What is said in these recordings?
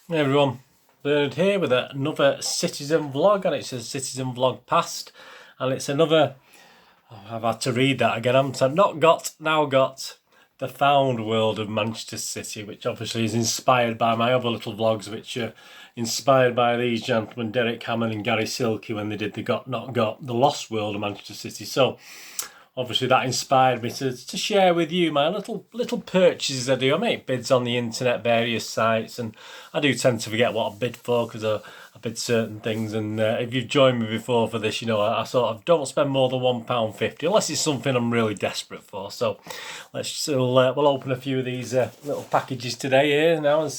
Hey everyone, Bernard here with another Citizen vlog, and it's a Citizen vlog past, and it's another, I've had to read that again, I'm not got, now got, the found world of Manchester City, which obviously is inspired by my other little vlogs, which are inspired by these gentlemen, Derek Hammond and Gary Silky, when they did the Got Not Got, the Lost World of Manchester City. So obviously that inspired me to share with you my little purchases I do. I make bids on the internet, various sites, and I do tend to forget what I bid for because I bid certain things. And if you've joined me before for this, you know I sort of don't spend more than £1.50 unless it's something I'm really desperate for. So we'll open a few of these little packages today here now and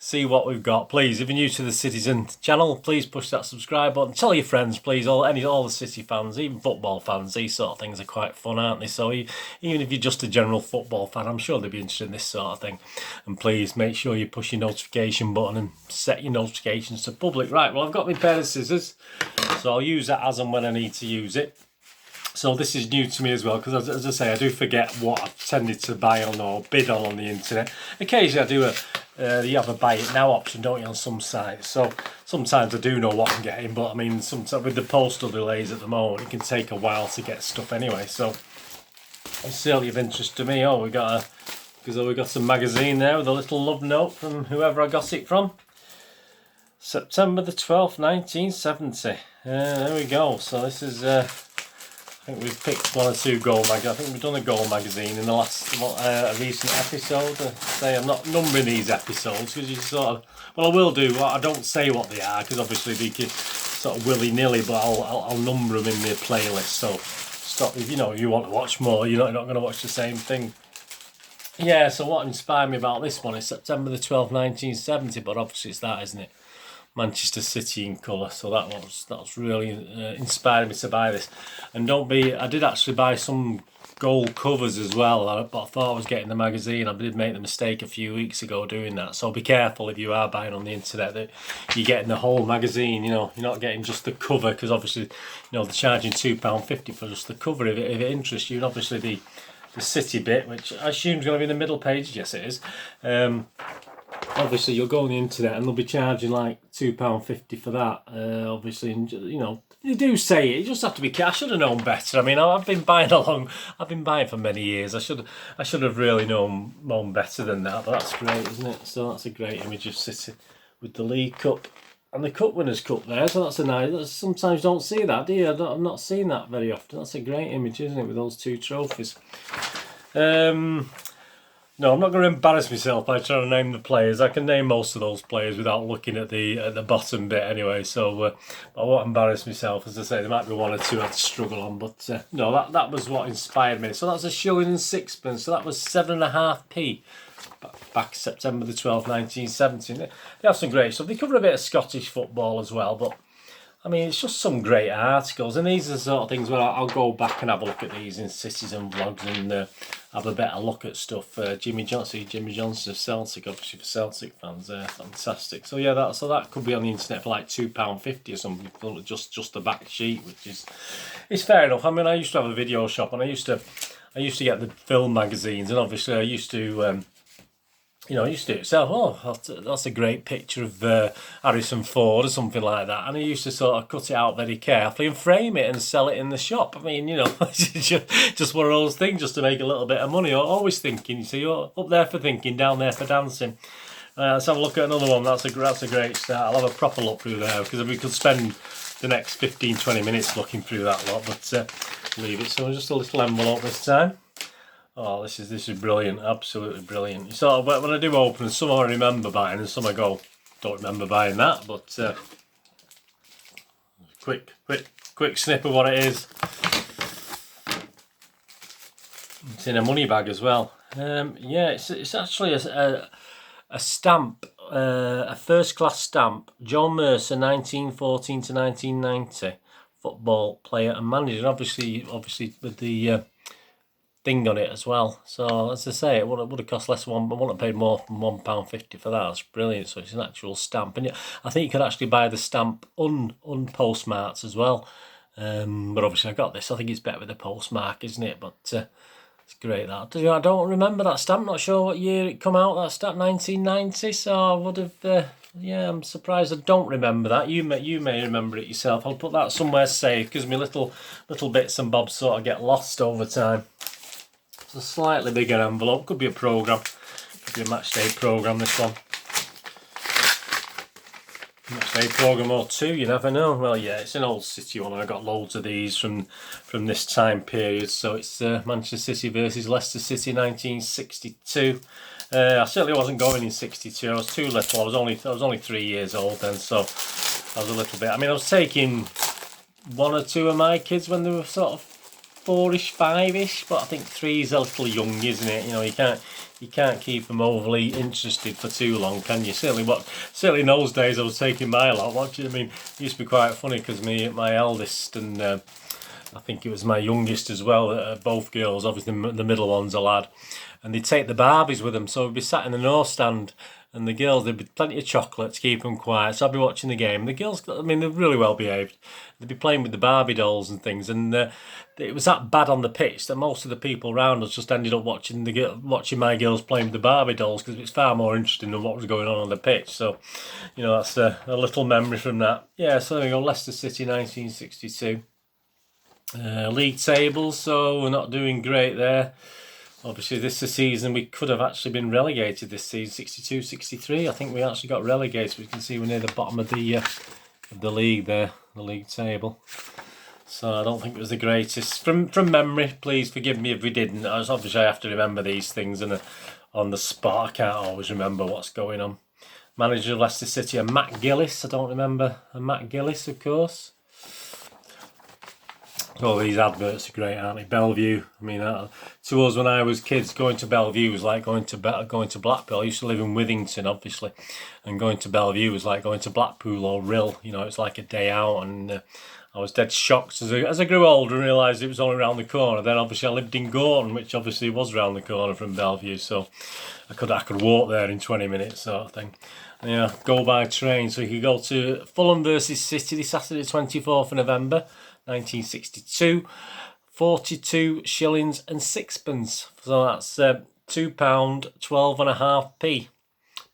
see what we've got. Please, if you're new to the Citizen channel, please push that subscribe button. Tell your friends, please, all the City fans, even football fans. These sort of things are quite fun, aren't they? So even if you're just a general football fan, I'm sure they'll be interested in this sort of thing. And please make sure you push your notification button and set your notifications to public. Right, well, I've got my pair of scissors, so I'll use that as and when I need to use it. So this is new to me as well, because as I say, I do forget what I've tended to buy on or bid on the internet. Occasionally I do you have a buy it now option, don't you, on some sites. So sometimes I do know what I'm getting, but I mean, sometimes with the postal delays at the moment, it can take a while to get stuff anyway. So it's certainly of interest to me. Oh, we got some magazine there with a little love note from whoever I got it from. September the 12th, 1970. There we go. So this is I think we've picked one or two goal magazines. I think we've done a goal magazine in the last recent episode. Say I'm not numbering these episodes because you sort of, well, I will do. I don't say what they are because obviously they can sort of willy-nilly, but I'll number them in the playlist. So stop if you want to watch more. You're not going to watch the same thing. Yeah. So what inspired me about this one is September the 12th, 1970. But obviously it's that, isn't it? Manchester City in colour, so that was really inspired me to buy this. And I did actually buy some gold covers as well, but I thought I was getting the magazine. I did make the mistake a few weeks ago doing that, so be careful if you are buying on the internet that you're getting the whole magazine. You're not getting just the cover, because obviously they're charging £2.50 for just the cover if it interests you. And obviously the City bit, which I assume is going to be in the middle page. Yes, it is. Obviously you'll go on the internet and they'll be charging like £2.50 for that. Obviously, and they do say it. You just have to be careful. I should have known better. I mean, I've been buying for many years. I should have really known better than that. But that's great, isn't it? So that's a great image of City with the League Cup and the Cup Winners' Cup there. So that's a nice. Sometimes you don't see that, do you? I'm not seeing that very often. That's a great image, isn't it, with those two trophies? No, I'm not going to embarrass myself by trying to name the players. I can name most of those players without looking at the bottom bit anyway. So I won't embarrass myself. As I say, there might be one or two I'd struggle on, but no, that was what inspired me. So that's a shilling and sixpence. So that was 7.5p back September the 12th, 1970. They have some great stuff. They cover a bit of Scottish football as well, but I mean, it's just some great articles, and these are the sort of things where I'll go back and have a look at these in Citizen vlogs and have a better look at stuff. Jimmy Johnson of Celtic, obviously for Celtic fans, fantastic. So yeah, that could be on the internet for like £2.50 or something for just the back sheet, which is fair enough. I mean, I used to have a video shop, and I used to get the film magazines, and obviously I used to. I used to do it myself. Oh, that's a great picture of Harrison Ford or something like that. And I used to sort of cut it out very carefully and frame it and sell it in the shop. I mean, just one of those things just to make a little bit of money. Always thinking, you're up there for thinking, down there for dancing. Let's have a look at another one. That's a great start. I'll have a proper look through there because we could spend the next 15-20 minutes looking through that lot, but leave it. So just a little envelope this time. Oh, this is brilliant, absolutely brilliant. Sort of, when I do open, some I remember buying and some I don't remember buying that, but quick snip of what it is. It's in a money bag as well. Yeah, it's actually a stamp, a first class stamp. John Mercer, 1914 to 1990, football player and manager. And obviously with the thing on it as well. So as I say, it would have cost less. I wouldn't have paid more than £1.50 for that. It's brilliant. So it's an actual stamp, and I think you could actually buy the stamp unpostmarked as well. But obviously I got this. I think it's better with the postmark, isn't it? But It's great that. I don't remember that stamp. Not sure what year it come out. That stamp 1990. So I would have. Yeah, I'm surprised I don't remember that. You may remember it yourself. I'll put that somewhere safe because my little bits and bobs sort of get lost over time. It's a slightly bigger envelope. Could be a program. Could be a match day program. This one. Match day program or two. You never know. Well, yeah, it's an old City one. I got loads of these from this time period. So it's Manchester City versus Leicester City, 1962. I certainly wasn't going in 62. I was too little. I was only 3 years old then, so I was a little bit. I mean, I was taking one or two of my kids when they were sort of 4-ish, 5-ish, but I think 3's a little young, isn't it? You know, you can't keep them overly interested for too long, can you? Certainly in those days I was taking my lot. What do you mean? It used to be quite funny because my eldest and I think it was my youngest as well, both girls, obviously the middle one's a lad, and they'd take the Barbies with them, so we'd be sat in the north stand and the girls, there'd be plenty of chocolate to keep them quiet, so I'd be watching the game. The girls, I mean, they're really well behaved. They'd be playing with the Barbie dolls and things, and it was that bad on the pitch that most of the people around us just ended up watching my girls playing with the Barbie dolls because it's far more interesting than what was going on the pitch. So, you know, that's a little memory from that. Yeah, so there we go, Leicester City, 1962. League tables, so we're not doing great there. Obviously, this is a season we could have actually been relegated this season, 62-63. I think we actually got relegated. We can see we're near the bottom of the league there, the league table. So I don't think it was the greatest. From memory, please forgive me if we didn't. Obviously, I have to remember these things and on the spot. I can't always remember what's going on. Manager of Leicester City, Matt Gillis. I don't remember a Matt Gillis, of course. Oh, these adverts are great, aren't they? Bellevue. I mean, to us when I was kids, going to Bellevue was like going to Blackpool. I used to live in Withington, obviously, and going to Bellevue was like going to Blackpool or Rill. You know, it's like a day out, and I was dead shocked as I grew older and realised it was only around the corner. Then obviously I lived in Gorton, which obviously was around the corner from Bellevue, so I could walk there in 20 minutes, sort of thing. Yeah, go by train. So you could go to Fulham versus City this Saturday, 24th of November. 1962, 42 shillings and sixpence. So that's £2, 12.5p.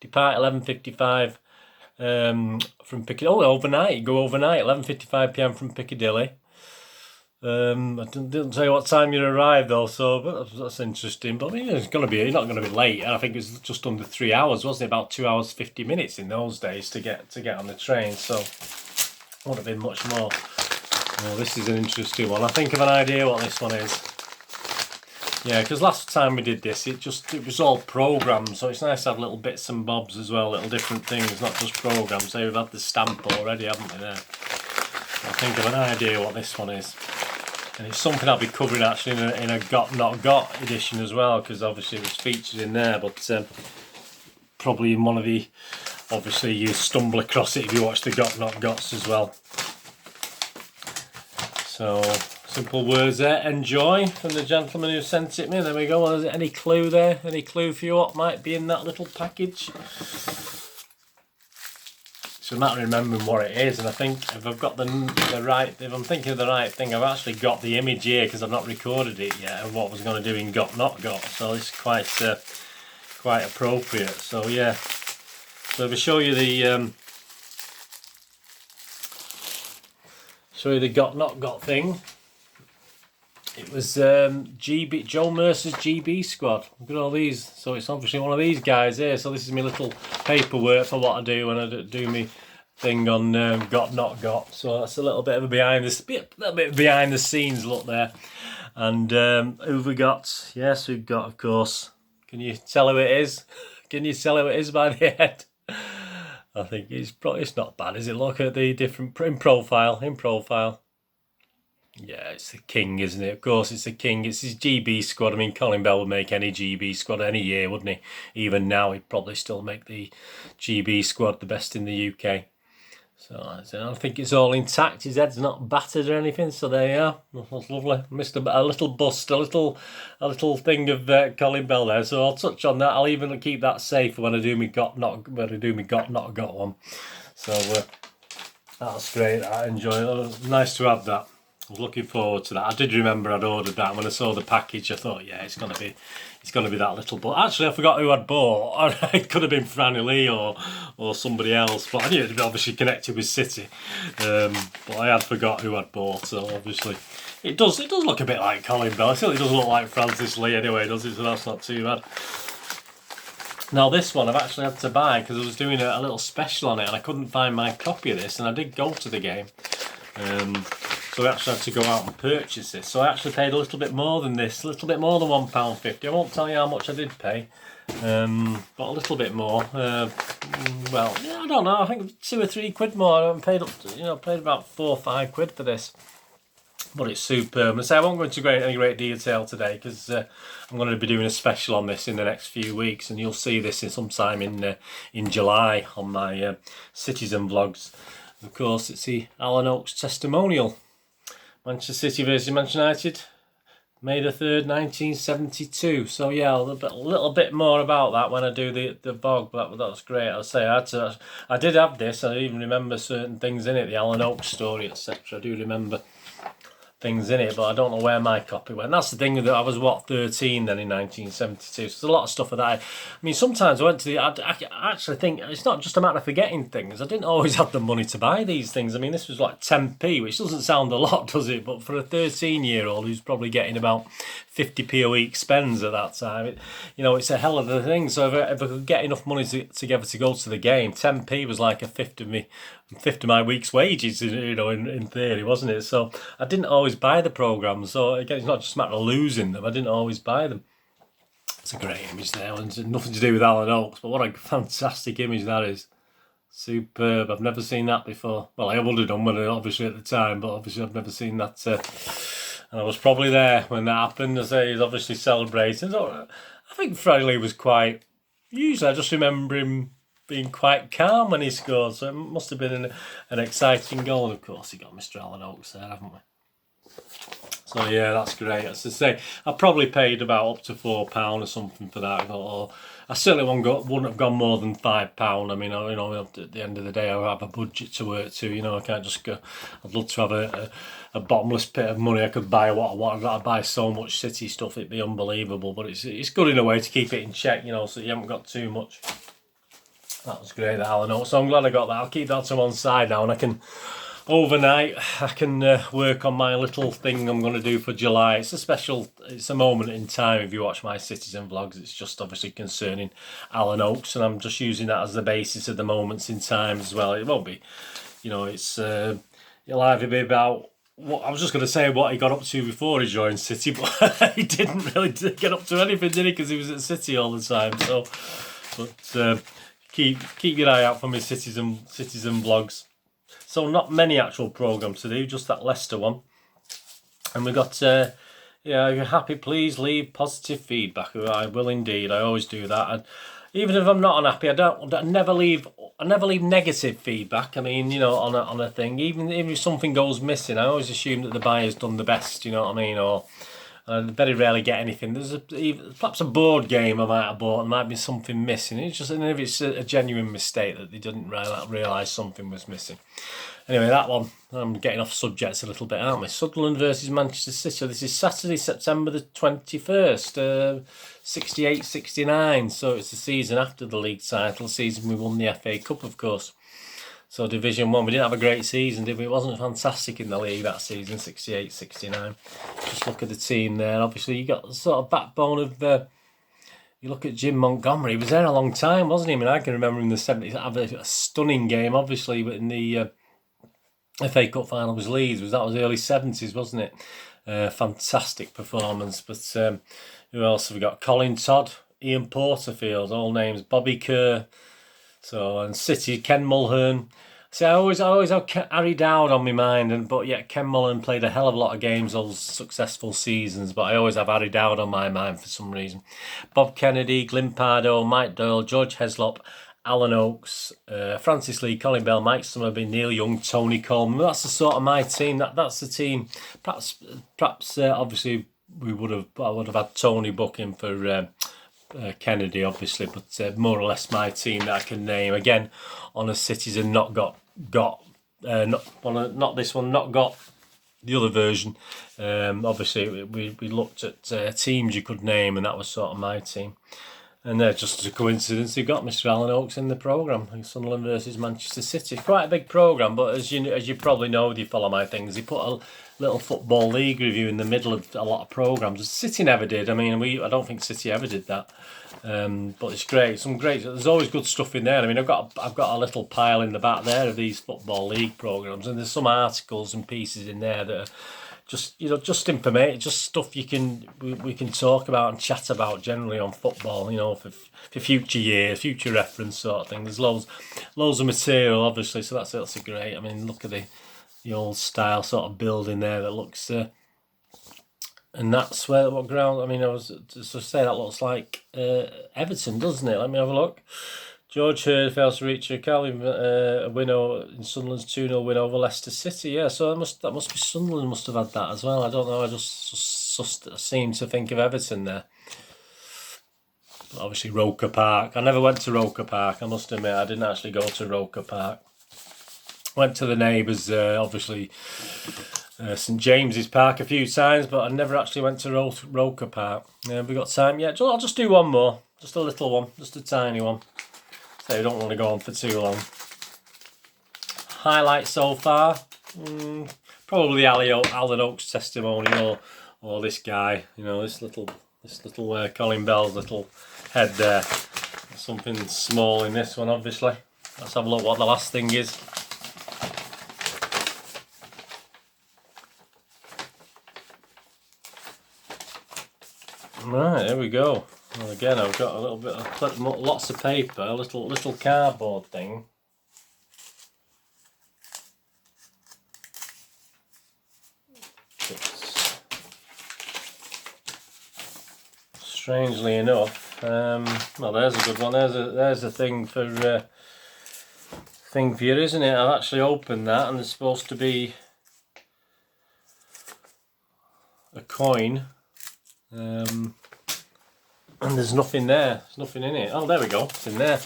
Depart 11:55 from Piccadilly. Oh, overnight. You go overnight, 11:55 p.m. from Piccadilly. I didn't say what time you arrived though, so that's interesting. But I mean, you're not going to be late. I think it was just under 3 hours, wasn't it? About 2 hours 50 minutes in those days to get on the train. So would have been much more. Oh, this is an interesting one. I think of an idea what this one is. Yeah, because last time we did this, it was all programmed, so it's nice to have little bits and bobs as well, little different things, not just programs. So we've had the stamp already, haven't we, there? I think of an idea what this one is. And it's something I'll be covering actually in a Got Not Got edition as well, because obviously there's features in there, but probably in one of the, obviously you stumble across it if you watch the Got Not Gots as well. So, simple words there. Enjoy from the gentleman who sent it me. There we go. Well, is there any clue there? Any clue for you what might be in that little package? It's a matter of remembering what it is. And I think if I've got if I'm thinking of the right thing, I've actually got the image here because I've not recorded it yet of what I was going to do in Got Not Got. So this is quite appropriate. So yeah. So if I show you the Got Not Got thing. It was Joe Mercer's GB squad. Look at all these. So it's obviously one of these guys here. So this is my little paperwork for what I do when I do my thing on Got Not Got. So that's a little bit of a behind the scenes look there. And who've we got? Yes, we've got, of course. Can you tell who it is? Can you tell who it is by the head? I think it's not bad, is it? Look at the different in profile. Yeah, it's the king, isn't it? Of course, it's the king. It's his GB squad. I mean, Colin Bell would make any GB squad any year, wouldn't he? Even now, he'd probably still make the GB squad the best in the UK. So I think it's all intact. His head's not battered or anything. So there you are. That's lovely. Missed a little bust, a little thing of Colin Bell there. So I'll touch on that. I'll even keep that safe when I do me Got Not Got one. So that's great. I enjoy it. Nice to have that. I was looking forward to that. I did remember I'd ordered that. When I saw the package, I thought, yeah, it's gonna be that little. But actually, I forgot who I'd bought. It could have been Franny Lee or somebody else. But I knew it'd be obviously connected with City. But I had forgot who I'd bought. So obviously, it does look a bit like Colin Bell. It certainly doesn't look like Francis Lee anyway, does it? So that's not too bad. Now this one I've actually had to buy because I was doing a little special on it and I couldn't find my copy of this, and I did go to the game. So I actually had to go out and purchase this. So I actually paid a little bit more than this, a little bit more than £1.50. I won't tell you how much I did pay, but a little bit more. Well, yeah, I don't know. I think £2 or £3 more. I paid up to, paid about £4 or £5 for this. But it's superb. And so I won't go into any great detail today because I'm going to be doing a special on this in the next few weeks, and you'll see this sometime in July on my Citizen vlogs. Of course, it's the Alan Oakes testimonial. Manchester City versus Manchester United, May the 3rd, 1972. So yeah, a little bit more about that when I do the vlog. But that was great. I'll say I did have this. I even remember certain things in it, the Alan Oakes story, etc. I do remember things in it, but I don't know where my copy went. And that's the thing, that I was 13 then in 1972. So there's a lot of stuff of that. I mean, sometimes I went to I actually think it's not just a matter of forgetting things. I didn't always have the money to buy these things. I mean, this was like 10p, which doesn't sound a lot, does it? But for a 13-year-old who's probably getting about 50p a week spends at that time, it's a hell of a thing. So if I could get enough money together to go to the game, 10p was like a fifth of my week's wages, in theory, wasn't it? So I didn't always buy the programmes. So again, it's not just a matter of losing them. I didn't always buy them. It's a great image there. It's nothing to do with Alan Oakes, but what a fantastic image that is. Superb. I've never seen that before. Well, I would have done when obviously at the time, but obviously I've never seen that. And I was probably there when that happened. As he's obviously celebrating. So I think Freddie was quite. Usually, I just remember him being quite calm when he scored. So it must have been an exciting goal. And of course, he got Mr. Alan Oakes there, haven't we? So yeah, that's great. As I say, I probably paid about up to £4 or something for that. Or I certainly wouldn't have gone more than £5. I mean, at the end of the day, I have a budget to work to. I can't just go. I'd love to have a bottomless pit of money. I could buy what I want. I've got to buy so much City stuff. It'd be unbelievable. But it's good in a way to keep it in check. So you haven't got too much. That was great, that Alan Oakes. So I'm glad I got that. I'll keep that to one side now, and I can. Overnight, I can work on my little thing I'm going to do for July. It's a moment in time. If you watch my Citizen vlogs, it's just obviously concerning Alan Oakes, and I'm just using that as the basis of the moments in time as well. It won't be, it'll either be about what I was just going to say what he got up to before he joined City, but he didn't really get up to anything, did he? Because he was at City all the time. So, but keep your eye out for my Citizen vlogs. So not many actual programmes to do, just that Leicester one. And we got, if you're happy, please leave positive feedback. I will indeed. I always do that. And even if I'm not unhappy, I never leave negative feedback. I mean, on a thing. Even if something goes missing, I always assume that the buyer's done the best. You know what I mean? Or I very rarely get anything. There's perhaps a board game I might have bought, and might be something missing. It's just, and if it's a genuine mistake that they didn't realise something was missing. Anyway, that one, I'm getting off subjects a little bit, aren't we? Sunderland versus Manchester City. So this is Saturday, September the 21st, 68-69. So it's the season after the league title season. We won the FA Cup, of course. So Division 1, we didn't have a great season, did we? It wasn't fantastic in the league that season, 68-69. Just look at the team there. Obviously, you got the sort of backbone of... you look at Jim Montgomery, he was there a long time, wasn't he? I mean, I can remember in the 70s, have a stunning game, obviously, but in the FA Cup final was Leeds. That was early 70s, wasn't it? Fantastic performance. But who else have we got? Colin Todd, Ian Porterfield, all names. Bobby Kerr. So, and City, Ken Mulhern. See, I always have Harry Dowd on my mind, but yet Ken Mulhern played a hell of a lot of games, those successful seasons, but I always have Harry Dowd on my mind for some reason. Bob Kennedy, Glyn Pardo, Mike Doyle, George Heslop, Alan Oakes, Francis Lee, Colin Bell, Mike Summerby, Neil Young, Tony Coleman. That's the sort of my team. That's the team. Perhaps obviously I would have had Tony booking for Kennedy, obviously, but more or less my team that I can name. Again, on a Citizen, not got the other version. Obviously, we looked at teams you could name, and that was sort of my team. And just as a coincidence, they got Mr. Alan Oakes in the programme. Sunderland versus Manchester City. It's quite a big programme, but as you probably know, if you follow my things, they put a little Football League review in the middle of a lot of programmes. City never did. I mean, I don't think City ever did that. But it's great. There's always good stuff in there. I mean, I've got a little pile in the back there of these Football League programmes, and there's some articles and pieces in there that are just information, just stuff we can talk about and chat about generally on football, for future years, future reference sort of thing. There's loads of material, obviously, so that's great. I mean, look at the old style sort of building there that looks, and that's what ground. I mean, I was to say that looks like Everton, doesn't it? Let me have a look. George Hurd fails to reach a Colin a win in Sunderland's 2-0 win over Leicester City. Yeah, so that must be Sunderland must have had that as well. I don't know. I just seem to think of Everton there. But obviously Roker Park. I never went to Roker Park. I must admit, I didn't actually go to Roker Park. Went to the neighbours, obviously St James's Park a few times, but I never actually went to Roker Park. Have we got time yet? I'll just do one more, just a little one, just a tiny one. So I don't want to go on for too long. Highlight so far, probably Alan Oakes' testimonial, or this guy, this little Colin Bell's little head there. Something small in this one, obviously. Let's have a look what the last thing is. Right, here we go. Well, again, I've got a little bit of lots of paper, a little cardboard thing. It's, strangely enough, well, there's a good one. There's a thing for you, isn't it? I've actually opened that, and there's supposed to be a coin. And there's nothing there. There's nothing in it. Oh, there we go. It's in there.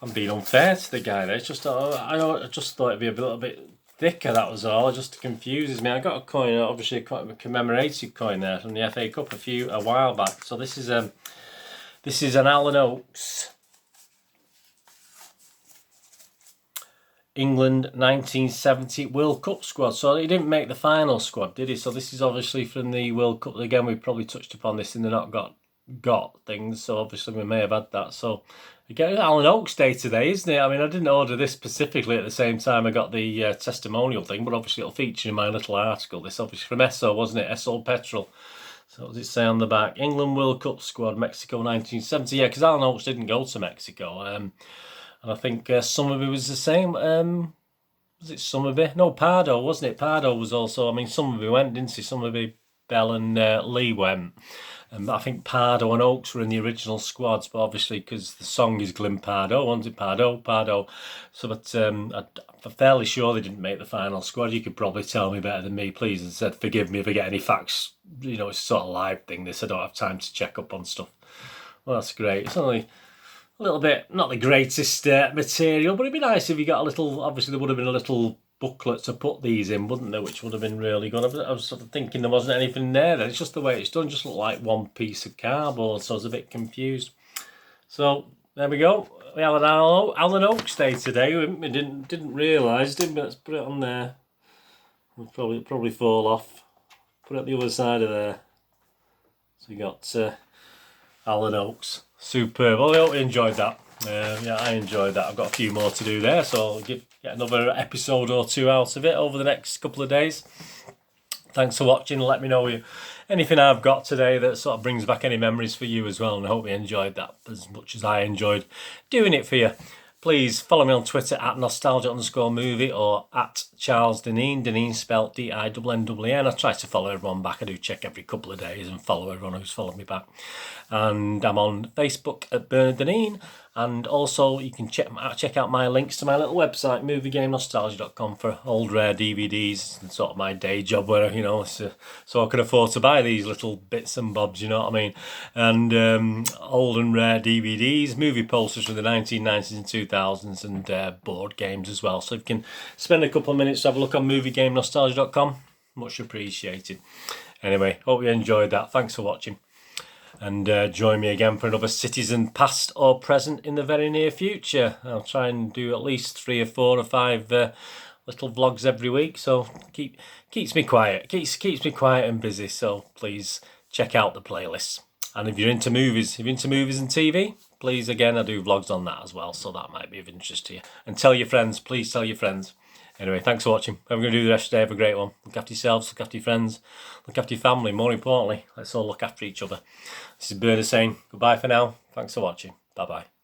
I'm being unfair to the guy there. It's just I just thought it'd be a little bit thicker. That was all. It just confuses me. I got a coin, obviously a commemorated coin there from the FA Cup a while back. So this is an Alan Oakes England 1970 World Cup squad. So he didn't make the final squad, did he? So this is obviously from the World Cup. Again, we probably touched upon this in the Not Got things, so obviously we may have had that. So again, Alan Oakes Day today, isn't it? I mean, I didn't order this specifically at the same time I got the testimonial thing, but obviously it'll feature in my little article. This obviously from Esso, wasn't it? Esso Petrol. So what does it say on the back? England World Cup squad, Mexico 1970. Yeah, because Alan Oakes didn't go to Mexico. And I think Summerby was the same. Was it Summerby? No, Pardo, wasn't it? Pardo was also, I mean, Summerby went, didn't he? Summerby, Bell and Lee went. I think Pardo and Oakes were in the original squads, but obviously because the song is Glim Pardo, wasn't it? Pardo. So, but I'm fairly sure they didn't make the final squad. You could probably tell me better than me, please. And said, forgive me if I get any facts. It's sort of live thing. This, I don't have time to check up on stuff. Well, that's great. It's only a little bit, not the greatest material, but it'd be nice if you got a little. Obviously, there would have been a little booklet to put these in, wouldn't there, which would have been really good. I was sort of thinking there wasn't anything there then. It's just the way it's done, just looked like one piece of cardboard, so I was a bit confused. So there we go. We have an Alan Oakes Day today. We didn't realise, didn't we? Let's put it on there. It'll probably fall off. Put it at the other side of there. So you got Alan Oakes. Superb. Well, I hope you enjoyed that. Yeah, I enjoyed that. I've got a few more to do there, so I'll get another episode or two out of it over the next couple of days. Thanks for watching. Let me know anything I've got today that sort of brings back any memories for you as well, and I hope you enjoyed that as much as I enjoyed doing it for you. Please follow me on Twitter at nostalgia_movie or at Charles Deneen. Deneen spelled D-I-N-N-N. I try to follow everyone back. I do check every couple of days and follow everyone who's followed me back. And I'm on Facebook at Bernard Deneen. And also you can check out my links to my little website, moviegamenostalgia.com, for old rare DVDs and sort of my day job where, so I can afford to buy these little bits and bobs, you know what I mean? And old and rare DVDs, movie posters from the 1990s and 2000s, and board games as well. So if you can spend a couple of minutes to have a look on moviegamenostalgia.com, much appreciated. Anyway, hope you enjoyed that. Thanks for watching. And join me again for another Citizen past or present in the very near future. I'll try and do at least 3 or 4 or 5 little vlogs every week. So keeps me quiet, keeps me quiet and busy. So please check out the playlists. And if you're into movies, and TV, please, again, I do vlogs on that as well. So that might be of interest to you. And tell your friends, please tell your friends. Anyway, thanks for watching. I'm going to do the rest of the day. Have a great one. Look after yourselves, look after your friends, look after your family. More importantly, let's all look after each other. This is Bernard saying goodbye for now. Thanks for watching. Bye-bye.